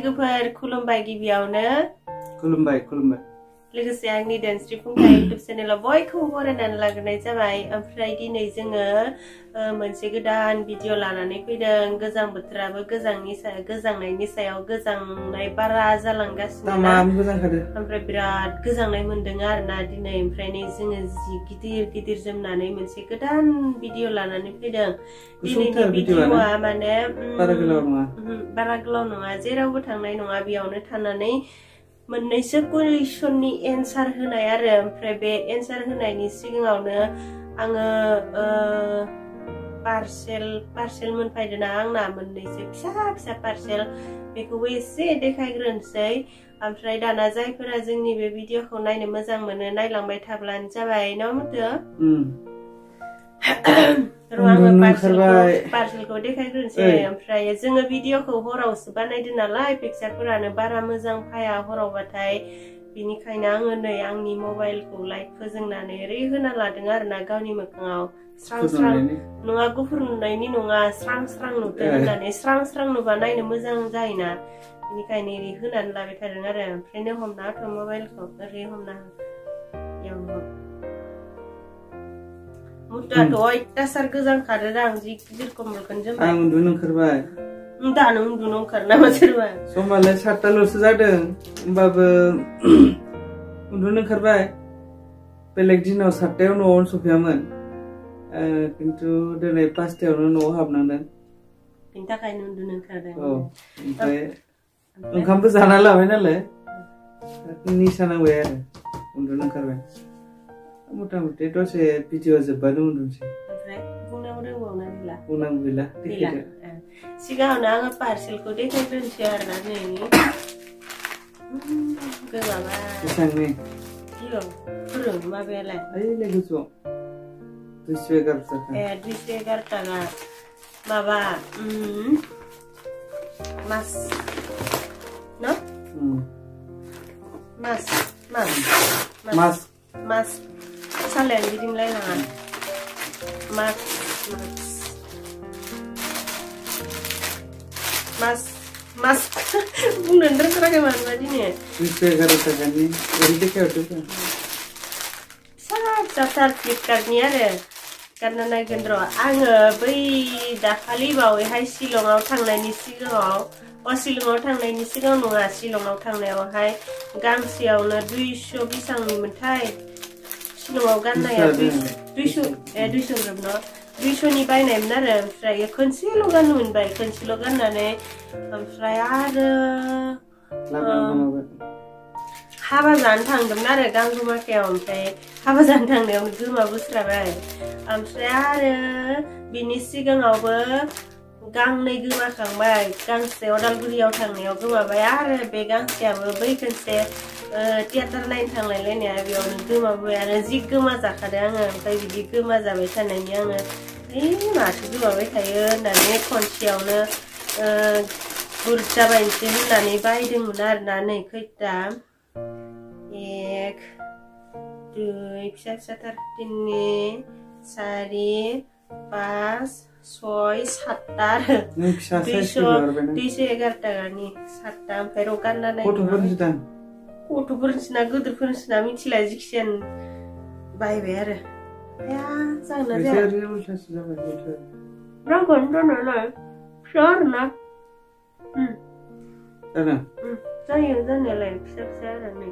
लोगोफोर खुलुमबाय गिबियावनो खुलुमबाय लोगोसे आंनि डेन्सरि फुंखा इउटुब चेनेलाव बयखौबो बरायनानै लाग्रोनाय जाबाय। ओमफ्राय दिनै जोङो मोनसे गोदान भिडिअ लानानै फैदों। गोजां बोथोराबो गोजांनायनि सायाव गोजांनाय बारा जालांगासिनो ना, ओमफ्राय बिराद गोजांनाय मोनदों आरोना दिनै। ओमफ्राय नै जोङो जि गिदिर गिदिर जोमनानै मोनसे गोदान भिडिअ लानानै फैदों। दिनैनि भिडिअआ माने बारा गोलाव नङा, जेरावबो थांनाय नङा, बेयावनो थानानै मोननैसो कुइसननि एन्सार होनाय आरो। ओमफ्राय बे एन्सार होनायनि सिगाङावनो आङो पार्सेल मोनफैदोंना आंना मोननैसो फिसा पार्सेल, बेखौबो एसे देखायग्रोनोसै। ओमफ्राय दाना जायफोरा जोंनि बे भिडिअखौ नायनो मोजां मोनो नायलांबाय थाब्लानो जाबाय ना मथो। आङो पार्सेलखौ देखायग्रोनोसै। ओमफ्राय जोङो भिडिअखौ हरावसो बानायदों नालाय, पिक्सारफोरानो बारा मोजां फाया हरावबाथाय, बिनिखायनो आङो नै आंनि मबाइलखौ लाइट फोजोंनानै ओरै होना लादों आरोना गावनि मोखाङाव। स्रां स्रां नङा, गुफुर नुनायनि नङा, स्रां स्रां नुथों होननानै। स्रां स्रां नुबा नायनो मोजां जायोना, बेनिखायनो ओरै होनानै लाबाय थादों आरो। ओमफ्राय नों हमना होथ' मबाइलखौ ओरै हमना हो, बेयावनो मुथाथ' अयथासार गोजांखादों आं, जि गिदिर कम्बलखौनो जोमबाय। आं उन्दुनो ओंखारबाय। दानो उन्दुनो ओंखारो नामा सोरबा? समालाय 7टाल'सो जादों, होमबाबो उन्दुनो ओंखारबाय। बेलेग दिनाव 7टायाव न'आवनो सफैयामोन, खिन्थु दिनै 5टायावनो न'आव हाबनांदों। बेनि थाखायनो उन्दुनो ओंखारदों। ओमफ्राय ओंखामबो जाना लाबाय नालाय निसा नांबाय आरो उन्दुनो ओंखारबाय। मथा मथि दसे भिडिअ जोब्बानो उन्दुनोसै। ओमफ्राय बुंनांगौ गैला। सिगाङावनो आङो पार्सेलखौ देखायग्रोनोसै आरोना दिनैनि गोबाबा बेसेबांनि फोरों माबायालाय ओइलाय गोजौआव 211 थाखा। 211 थाखा। माबा मास न मास सालायानो गिदिंलायनाङा। मास बुंनोनो रोंथाराखै मानोबा दिनै। 211 थाखानि ओरै देखायहरदों। फिसा फ्लिपकार्टनि आरो गानना नायगोन र'। आङो बै दाखालि बावैहाय शिलंआव थांनायनि सिगाङाव नङा, शिलंआव थांनायावहाय गांसेयावनो 200 बेसेबांनिमोनथाय शिलंआव गाननाया 200 ग्राम न' 200नि बायनायमोन आरो। ओमफ्राय खनसेल' गाननो मोनबाय, खनसेल' गाननानै ओमफ्राय आरो हाबा जानो थांदोंमोन आरो गांगुमाखायाव। ओमफ्राय हाबा जानो थांनायावनो गोमा बोस्राबाय। ओमफ्राय आरो बिनि सिगाङावबो गांनै गोमाखांबाय। गांसे अदालगुरियाव थांनायाव गोमाबाय, आरो बे गांसेयाबो बै खनसे थियेटार नायनो थांलायलायनाया बेयावनो गोमाबाय आरो। जि गोमा जाखादों आङो। ओमफ्राय बिदि गोमा जाबाय थानायनि आङो माथो गोमाबाय थायो होननानै खनसेयावनो बुरजा बायनोसै होननानै बायदोंमोन आरोना। नै खैथा 1 2 फिसा फिसाथार 3 4 5 6 7टा आरो 211 टाकानि 7टा। ओमफ्राय र' गानना नायनो गथ'फोरनिसोना गोदोरफोरनिसोना मिथिला, जिखिजाया बायबाय आरो। जागोन ना जाया रांखौनो दोननायलाय फिसा आरोना। जायो जानायालाय फिसा आरो। नै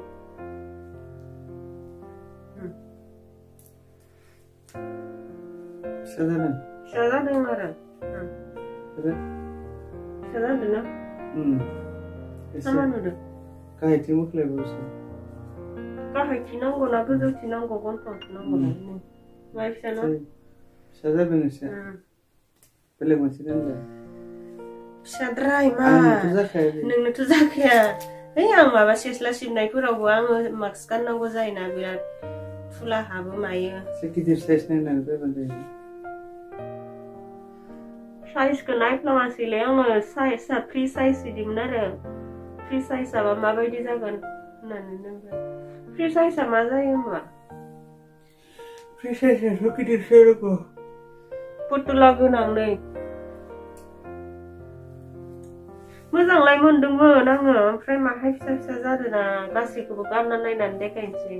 फिसा जादों आरो फिसा जादों ना सामान होदों। गाहायथिं मोख्लायबावसो। गाहायथिं नांगौ ना गोजौथिं नांगौ, गन्थंथिं नांगौ ना? मा फिसा ना? फिसा जादों एसे। बेलेग मोनसे दोनलाय। फिसाद्राय मा नोंनोथ' जाखाया। आं माबा सेस्ला सिबनायफोरावबो आङो मास्क गाननांगौ जायोना, बिराद फुला हाबो मायो। एसे गिदिर साइज नायनानै बायबानो जायो। साइजखौ नायफ्लाङासैलै आङो। साइजआ फ्रि साइज बिदिमोन आरो। फ्रि साइजआबा माबायदि जागोन होननानै नोंबो फ्रि साइजआ मा जायो होनबा? फ्रि साइजआथ' गिदिरसो जानांगौ। पुतुला गोनां नै मोजांलाय मोनदोंमोन आङो ओमफ्राय माहाय फिसा फिसा जादोंना गासैखौबो गानना नायनानै देखायनोसै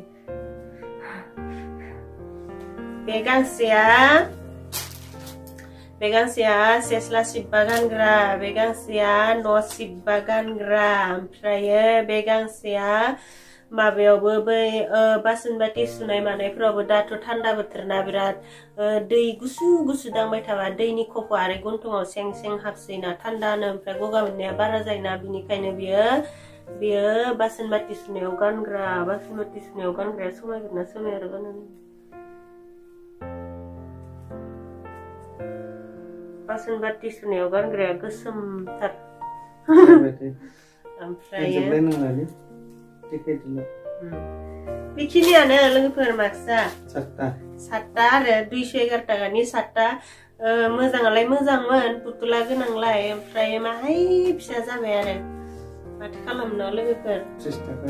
बे गांसेया सेस्ला सिब्बा गानग्रा बे गांसेया न' सिब्बा गानग्रा ओमफ्रायो बे गांसेया माबायावबो बै बासन बाथि सुनाय मानायफोरावबो दाथ' थान्दा बोथोरना बिराद दै गुसु गुसु दांबाय थाबा दैनि खफ' आरो गन्थंआव सें सें हाबसैना थान्दानो ओमफ्राय गगा मोननाया बारा जायोना बिनिखायनो बियो बासन बाथि सुनायाव गानग्रा बासन बाथि सुनायाव गानग्राया समायगोनना समाया आरो गाननानै बासन बाथि सुनायाव गानग्राया गोसोमथार ओमफ्रायो बेखिनियानो लोगोफोर मार्क्सआ 7टा आरो 211 टाकानि 7टा मोजाङालाय मोजांमोन पुतुला गोनांलाय ओमफ्राय माहाय फिसा जाबाय आरो माथो खालामनो लोगोफोर 30 टाका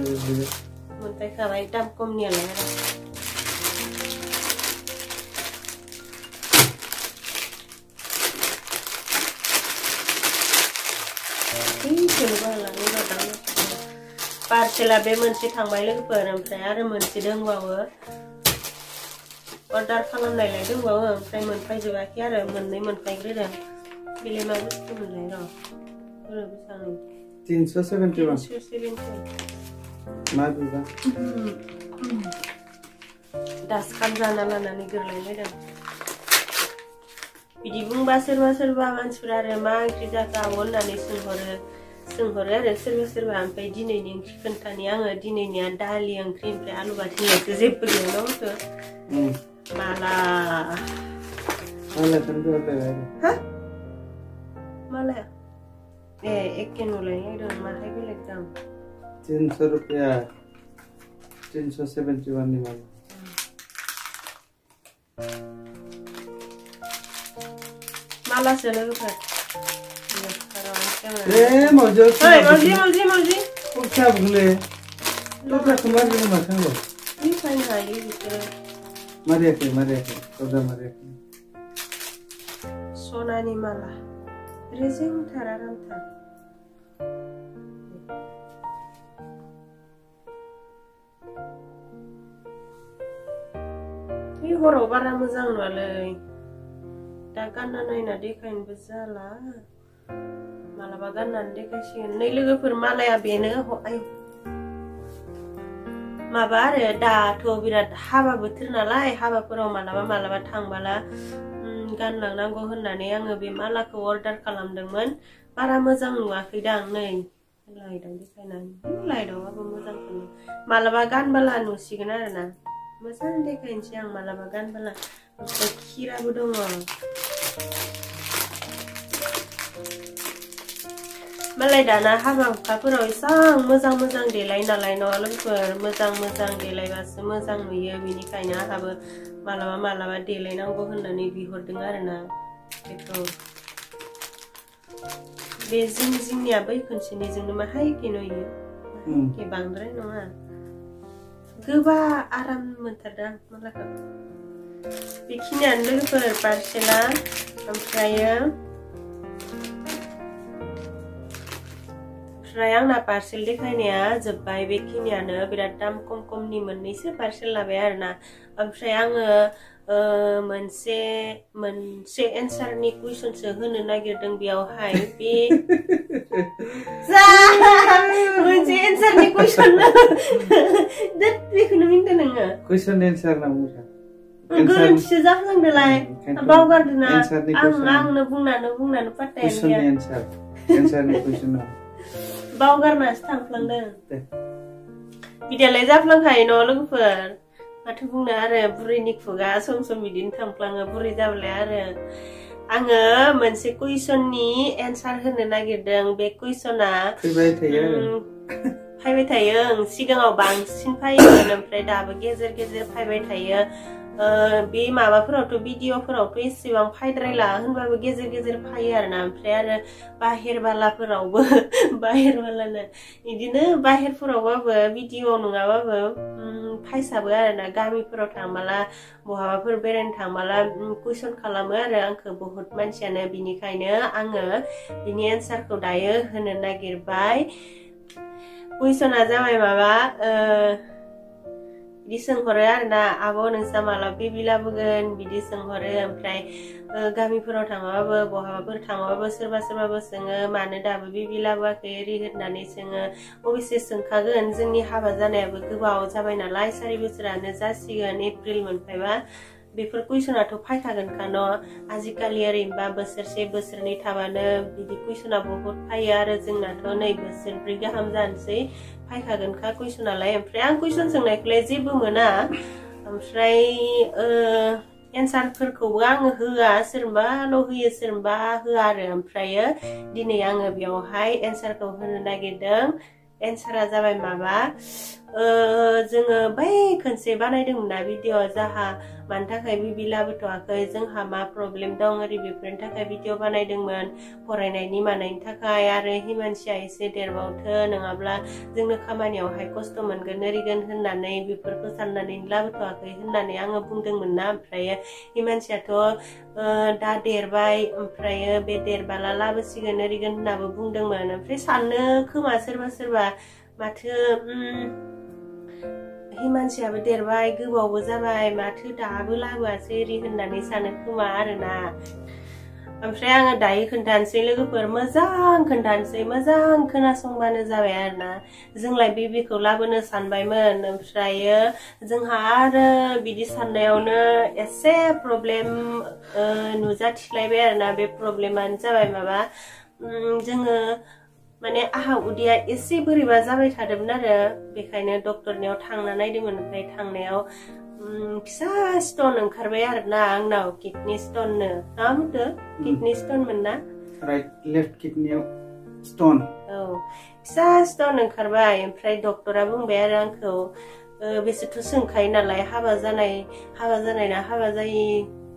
मोनबायखाबाय दाम खमनियालाय आरो पार्सेला बे मोनसे थांबाय लोगोफोर ओमफ्राय आरो मोनसे दंबावो अर्डार खालामनायलाय दंबावो ओमफ्राय मोनफैजोबाखै आरो मोननै मोनफैग्रोदों बेलाय मा बुस्थु मोनलाय र' बेसां 370 मा बिबा दासखान जाना लानानै गोरलायलायदों बिदि बुंबा सोरबा मानसिफोरा आरो मा ओंख्रि जाखो आब' होननानै सोंहरो आरो सोरबा ओमफ्राय दिनैनि ओंख्रि खोन्थानि आङो दिनैनिया दालि ओंख्रि ओमफ्राय आलु बाथोनल'सो जेबो गैया न'आवथ' माला एखे नुलायलायदों माहाय बेलेग दाम 300 रुपया 371 नि माला मालासो लोगोफोर मौजी क्या भूले तो क्या तुम्हारे लिए मत हो ये फाइन है ये बिचारा मरे के सोना नी माला रेजिं थाराराम था ये हराव बारा मोजां नुवालै दा गानना नायना देखायनोबो जाला मालाबा गाननानै देखायसिगोन नै लोगोफोर मालाया बेनो आयौ माबा आरो दाथ' बिराद हाबा बोथोर नालाय हाबाफोराव मालाबा थांबाला गानलांनांगौ होननानै आङो बे मालाखौ अर्डार खालामदोंमोन बारा मोजां नुवाखैदां नै लाइटआव देखायनानै लाइटआवबाबो मोजांखौनो मालाबा गानबाला नुसिगोन आरोना मोजां देखायनोसै आं मालाबा गानबाला ओमफ्राय खिराबो दङ मालाय दाना हाबा हुखाफोराव एसां मोजां देलाय नालाय न' लोगोफोर मोजां देलायबासो मोजां नुयो बेनिखायनो आंहाबो मालाबा देलायनांगौ होननानै बिहरदों आरोना बेखौ बे जिंनिया बै खनसेनिजोंनो माहायके नुयो माहायके बांद्राय नङा गोबा आराम मोनथारदों मालाखौ बेखिनियानो लोगोफोर पार्सेला ओमफ्राय आंना पार्सेल देखायनाया जोब्बाय बेखिनियानो बिराद दाम खमनि मोननैसो पार्सेल लाबाय आरोना ओमफ्राय आङो मोनसे एन्सारनि कुइसनसो होनो नागिरदों बेयावहाय बे मोनसे एन्सारनि कुइसन बेखौनो मिन्थियो नोङो कुइसन एन्सार ना बुङो गोरोन्थिसो जाफ्लांदोलाय बावगारदोंना आंनो बुंनानै पात्तायानो गैया एन्सारनि कुइसन बावगारनासो थांफ्लांदों बिदियालाय जाफ्लांखायो न' लोगोफोर माथो बुंनो आरो बुरैनि खुगा सम बिदिनो थांफ्लाङो बुरै जाब्लाय आरो आङो मोनसे कुइसननि एन्सार होनो नागिरदों बे कुइसना फैबाय थायो सिगाङाव बांसिन फैयोमोन ओमफ्राय दाबो गेजेर फैबाय थायो बे माबाफोरावथ' भिडिअफोरावथ' एसेबां फायद्रायला होनबाबो गेजेर गेजेर फायो आरोना ओमफ्राय आरो बाहेरबालाफोरावबो बाहेरबालानो बिदिनो बाहेरफोरावबाबो भिडिअ नङाबाबो फायसाबो आरोना गामिफोराव थांबाला बहाबाफोर बेरायनो थांबाला कुइसन खालामो आरो आंखौ बहुत मानसियानो बिनिखायनो आङो बिनि एन्सारखौ दायो होनो नागिरबाय कुइसना जाबाय माबा बिदि सोंहरो आरोना आब' नोंसा माला बेबि लाबोगोन बिदि सोंहरो ओमफ्राय गामिफोराव थांबाबो बहाबाफोर थांबाबो सोरबा सोरबाबो सोङो मानो दाबो बेबि लाबोआखै ओरै होननानै सोङो अबयसे सोंखागोन जोंनि हाबा जानायाबो गोबाव जाबाय नालाय 4 बोसोरानो जासिगोन एप्रिल मोनफायबा बेफोर कुइसनाथ' फायखागोनखा न' आजिखालि ओरैनोबा बोसोरसे बोसोरनै थाबानो बिदि कुइसना बहुत फायो आरो जोंनाथ' नै बोसोरब्रै गाहाम जानोसै फायखागोनखा कुइसनालाय ओमफ्राय आं कुइसन सोंनायखौलाय जेबो मोना ओमफ्राय एन्सारफोरखौबो आङो होआ सोरबाल' होयो सोरबा होआ आरो ओमफ्रायो दिनै आङो बेयावहाय एन्सारखौ होनो नागिरदों एन्सारा जाबाय माबा जोङो बै खनसे बानायदोंमोन ना भिडिअ जाहा मानि थाखाय बेबि लाबोथ'वाखै जोंहा मा प्रब्लेम दं ओरै बेफोरनि थाखाय भिडिअ बानायदोंमोन फरायनायनि मानायनि थाखाय आरो हिमानसिया एसे देरबावथो नङाब्ला जोंनो खामानियावहाय खस्थ' मोनगोन ओरैगोन होननानै बेफोरखौ साननानै लाबोथ'वाखै होननानै आङो बुंदोंमोन ना ओमफ्राय हिमानसियाथ' दा देरबाय ओमफ्रायो बे देरबाला लाबोसिगोन ओरैगोन होननाबो बुंदोंमोन ओमफ्राय साननो खोमा सोरबा सोरबा माथो हिमानसियाबो देरबाय गोबावबो जाबाय माथो दाबो लाबोआसै ओरै होननानै सानो खोमा आरोना ओमफ्राय आङो दायो खोन्थानोसै लोगोफोर मोजां खोन्थानोसै मोजां खोनासंबानो जाबाय आरोना जोंलाय बेबिखौ लाबोनो सानबायमोन ओमफ्रायो जोंहा आरो बिदि साननायावनो एसे प्रब्लेम नुजाथिलायबाय आरोना बे प्रब्लेमानो जाबाय माबा जोङो माने आहा उदैया एसे बोरैबा जाबाय थादोंमोन आरो बेखायनो डक्टरनियाव थांना नायदोंमोन ओमफ्राय थांनायाव फिसा स्टन ओंखारबाय आरोना आंनाव किडनी स्टननो मा बुंदो किडनी स्टन मोन ना राइट लेफ्ट किडनीयाव स्टन औ फिसा स्टन ओंखारबाय ओमफ्राय डक्टरा बुंबाय आरो आंखौ बेसोरथ' सोंखायो नालाय हाबा जानाय ना हाबा जायि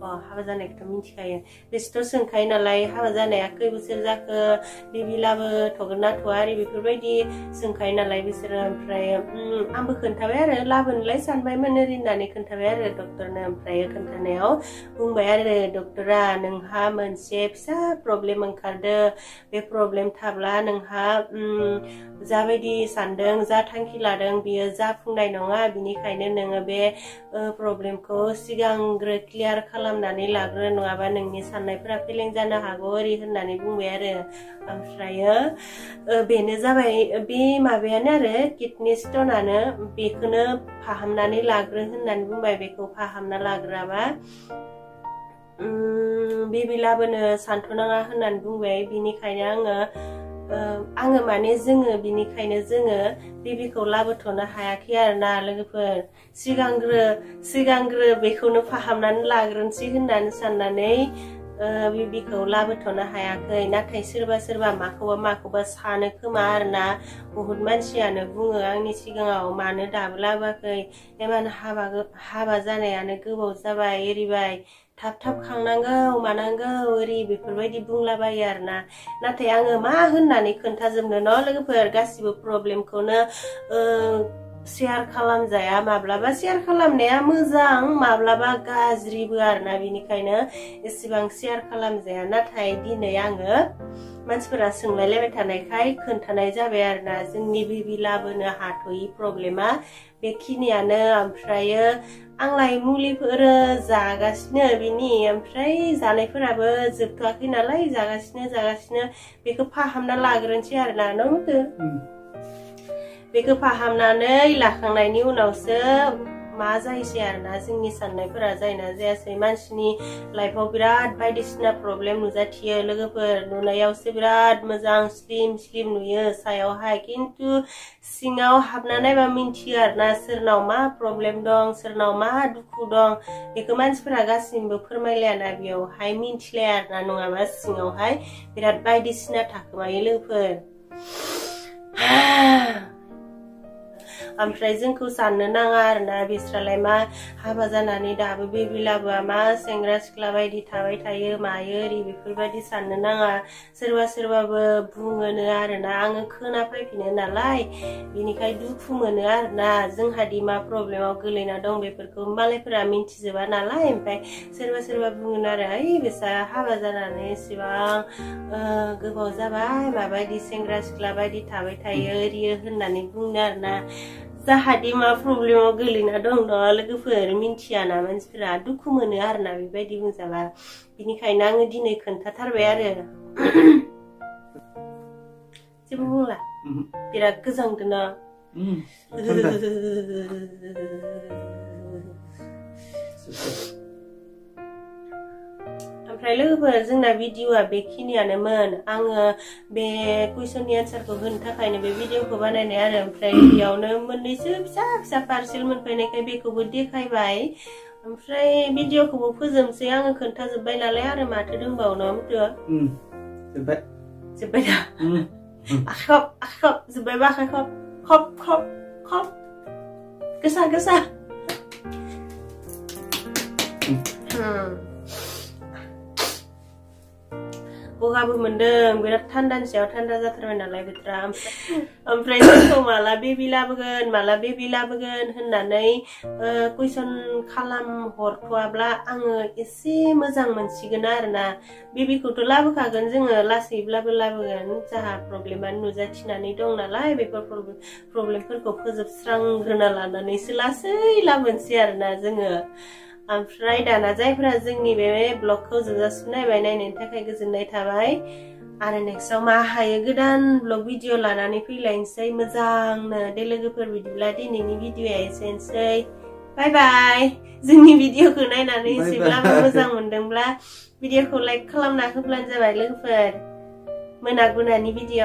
हाबा जानायखौथ' मिथिखायो बेसोरथ' सोंखायो नालाय हाबा जानाया खै बोसोर जाखो बेबि लाबोथ'गोन ना थ'आ ओरै बेफोरबायदि सोंखायो नालाय बिसोरो ओमफ्राय आंबो खोन्थाबाय आरो लाबोनोलाय सानबायमोन ओरै होननानै खोन्थाबाय आरो डक्टरनो ओमफ्राय खोन्थानायाव बुंबाय आरो डक्टरा नोंहा मोनसे फिसा प्रब्लेम ओंखारदो बे प्रब्लेम थाब्ला नोंहा जाबायदि सानदों जा थांखि लादों बियो जाफुंनाय नङा बिनिखायनो नोङो बे प्रब्लेमखौ सिगांग्रो क्लियार खालामनानै लाग्रो नङाबा नोंनि साननायफोरा फेलें जानो हागौ ओरै होननानै बुंबाय आरो ओमफ्रायो बेनो जाबाय बे माबायानो आरो किडनी स्टनानो बेखौनो फाहामनानै लाग्रो होननानै बुंबाय बेखौ फाहामना लाग्रोआबा बेबि लाबोनो सानथ'नाङा होननानै बुंबाय बिनिखायनो आङो माने बिनिखायनो जोङो बेबिखौ लाबोथ'नो हायाखै आरोना लोगोफोर सिगांग्रो बेखौनो फाहामनानै लाग्रोनोसै होननानै साननानै बेबिखौ लाबोथ'नो हायाखै नाथाय सोरबा माखौबा सानो खोमा आरोना बहुत मानसियानो बुङो आंनि सिगाङाव मानो दाबो लाबोआखै इमान हाबा जानायानो गोबाव जाबाय एरिबाय थाब खांनांगौ मानांगौ ओरै बेफोरबायदि बुंलाबायो आरोना नाथाय आङो मा होननानै खोन्थाजोबनो न' लोगोफोर गासिबो प्रब्लेमखौनो शेयार खालामजाया माब्लाबा शेयार खालामनाया मोजां माब्लाबा गाज्रिबो आरोना बिनिखायनो एसेबां शेयार खालामजाया नाथाय दिनै आङो मानसिफोरा सोंलायलायबाय थानायखाय खोन्थानाय जाबाय आरोना जोंनि बेबि लाबोनो हाथ'यि प्रब्लेमा बेखिनियानो ओमफ्रायो आंलाय मुलिफोर जागासिनो बिनि ओमफ्राय जानायफोराबो जोबथ'वाखै नालाय जागासिनो बेखौ फाहामना लाग्रोनोसै आरोना नंगौ बेखौ फाहामनानै लाखांनायनि उनावसो मा जायोसै आरोना जोंनि साननायफोरा जायोना जायासै मानसिनि लाइफआव बिराद बायदिसिना प्रब्लेम नुजाथियो लोगोफोर नुनायावसो बिराद मोजां स्लिम नुयो सायावहाय खिन्थु सिङाव हाबना नायबा मिन्थियो आरोना सोरनाव मा प्रब्लेम दं सोरनाव मा दुखु दं बेखौ मानसिफोरा गासिबो फोरमायलायाना बेयावहाय मिन्थिलाया आरोना नङाबा सिङावहाय बिराद बायदिसिना थाखोमायो लोगोफोर ओमफ्राय जोंखौ साननो नाङा आरोना बिस्रालाय मा हाबा जानानै दाबो बेबि लाबोआ मा सेंग्रा सिख्ला बायदि थाबाय थायो मायो ओरै बेफोरबायदि साननो नाङा सोरबा सोरबाबो बुङोनो आरोना आङो खोनाफैफिनो नालाय बिनिखाय दुखु मोनो आरोना जोंहादि मा प्रब्लेमाव गोलैना दं बेफोरखौ मालायफोरा मिन्थिजोबा नालाय ओमफ्राय सोरबा सोरबा बुङो आरो ओइ बिसा हाबा जानानै एसेबां गोबाव जाबाय माबायदि सेंग्रा सिख्ला बायदि थाबाय थायो ओरियो होननानै बुङो आरोना जाहादि मा प्रब्लेमाव गोलैना दं न' लोगोफोर मिन्थियाना मानसिफोरा दुखु मोनो आरोना बेबायदि बुंजाबा बिनिखायनो आङो दिनै खोन्थाथारबाय आरो जेबो बुंला बिराद गोजांदों ना ओमफ्राय लोगोफोर जोंना भिडिअआ बेखिनियानोमोन आङो बे कुइसननि आन्सारखौ होनो थाखायनो बे भिडिअखौ बानायनाय आरो ओमफ्राय बेयावनो मोननैसो फिसा फिसा पार्सेल मोनफैनायखाय बेखौबो देखायबाय ओमफ्राय भिडिअखौबो फोजोबनोसै आङो खोन्थाजोब्बाय नालाय आरो माथो दंबावो जोब्बाय दा आखाइ जोब्बायबा आखाइ खब गोसा गगाबो मोनदों बिराद थान्दानि सायाव थान्दा जाथारबाय नालाय बोथोरा ओमफ्राय जोंखौ माला बेबि लाबोगोन होननानै कुइसन खालाम हरथ'वाब्ला आङो एसे मोजां मोनसिगोन आरोना बेबिखौथ' लाबोखागोन जोङो लासैब्लाबो लाबोगोन जाहा प्रब्लेमा नुजाथिनानै दं नालाय बेफोर प्रब्लेमफोरखौ फोजोबस्रांग्रोना लानानैसो लासै लाबोनोसै आरोना जोङो ओमफ्राय दाना जायफोरा जोंनि बे ब्लगखौ जोबजासिम नायनायनि थाखाय गोजोननाय थाबाय आरो नेक्स्टआव मा हायो गोदान ब्लग भिडिअ लानानै फैलायनोसै मोजांनो दे लोगोफोर बिदिब्ला दिनैनि भिडिअआ एसेनोसै बाय बाय जोंनि भिडिअखौ नायनानै एसेब्लाबो मोजां मोनदोंब्ला भिडिअखौ लाइक खालामना होब्लानो जाबाय लोगोफोर मोना गुनानि भिडिअ